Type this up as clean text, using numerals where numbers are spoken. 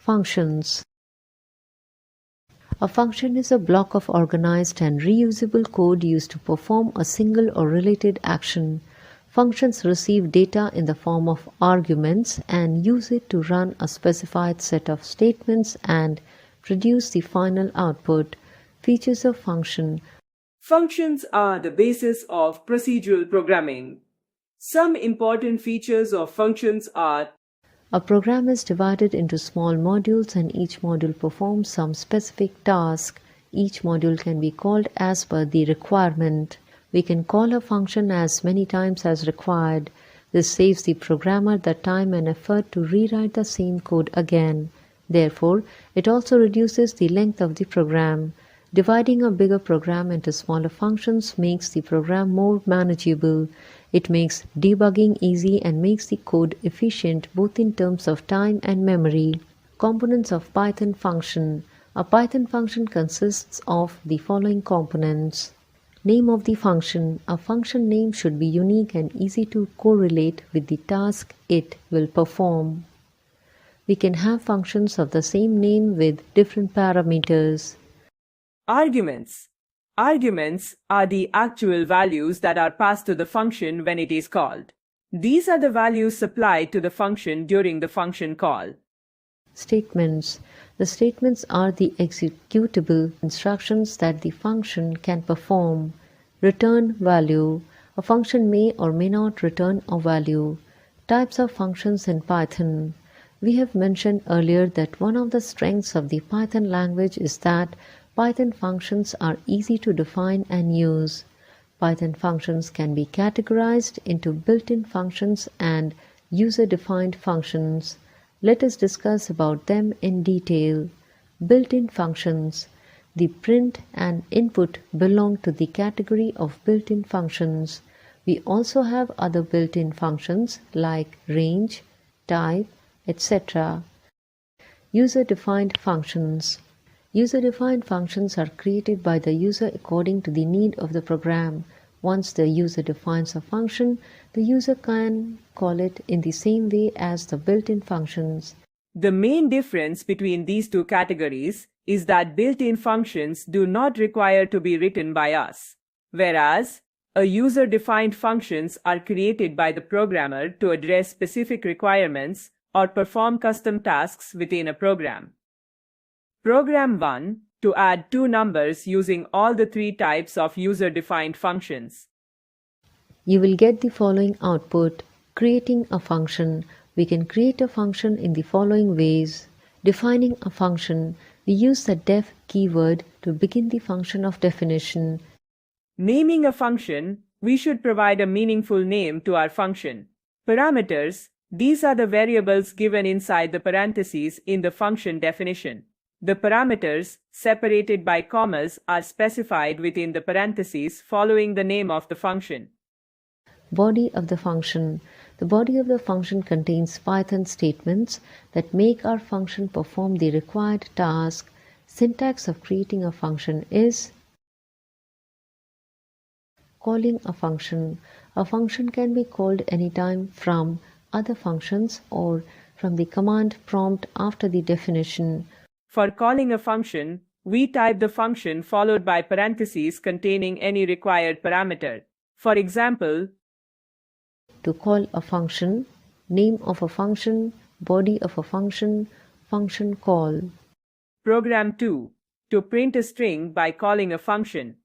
Functions. A function is a block of organized and reusable code used to perform a single or related action. Functions receive data in the form of arguments and use it to run a specified set of statements and produce the final output. Features of function. Functions are the basis of procedural programming. Some important features of functions are: a program is divided into small modules and each module performs some specific task. Each module can be called as per the requirement. We can call a function as many times as required. This saves the programmer the time and effort to rewrite the same code again. Therefore, it also reduces the length of the program. Dividing a bigger program into smaller functions makes the program more manageable. It makes debugging easy and makes the code efficient both in terms of time and memory. Components of Python function. A Python function consists of the following components. Name of the function. A function name should be unique and easy to correlate with the task it will perform. We can have functions of the same name with different parameters. Arguments. Arguments are the actual values that are passed to the function when it is called. These are the values supplied to the function during the function call. Statements. The statements are the executable instructions that the function can perform. Return value. A function may or may not return a value. Types of functions in Python. We have mentioned earlier that one of the strengths of the Python language is that Python functions are easy to define and use. Python functions can be categorized into built-in functions and user-defined functions. Let us discuss about them in detail. Built-in functions. The print and input belong to the category of built-in functions. We also have other built-in functions like range, type, etc. User-defined functions. User-defined functions are created by the user according to the need of the program. Once the user defines a function, the user can call it in the same way as the built-in functions. The main difference between these two categories is that built-in functions do not require to be written by us, whereas a user-defined functions are created by the programmer to address specific requirements or perform custom tasks within a program. Program 1 to add two numbers using all the three types of user-defined functions. You will get the following output. Creating a function. We can create a function in the following ways. Defining a function. We use the def keyword to begin the function of definition. Naming a function. We should provide a meaningful name to our function. Parameters. These are the variables given inside the parentheses in the function definition. The parameters, separated by commas, are specified within the parentheses following the name of the function. Body of the function. The body of the function contains Python statements that make our function perform the required task. Syntax of creating a function is calling a function. A function can be called anytime from other functions or from the command prompt after the definition. For calling a function, we type the function followed by parentheses containing any required parameter. For example, to call a function, name of a function, body of a function, function call. Program 2 to print a string by calling a function.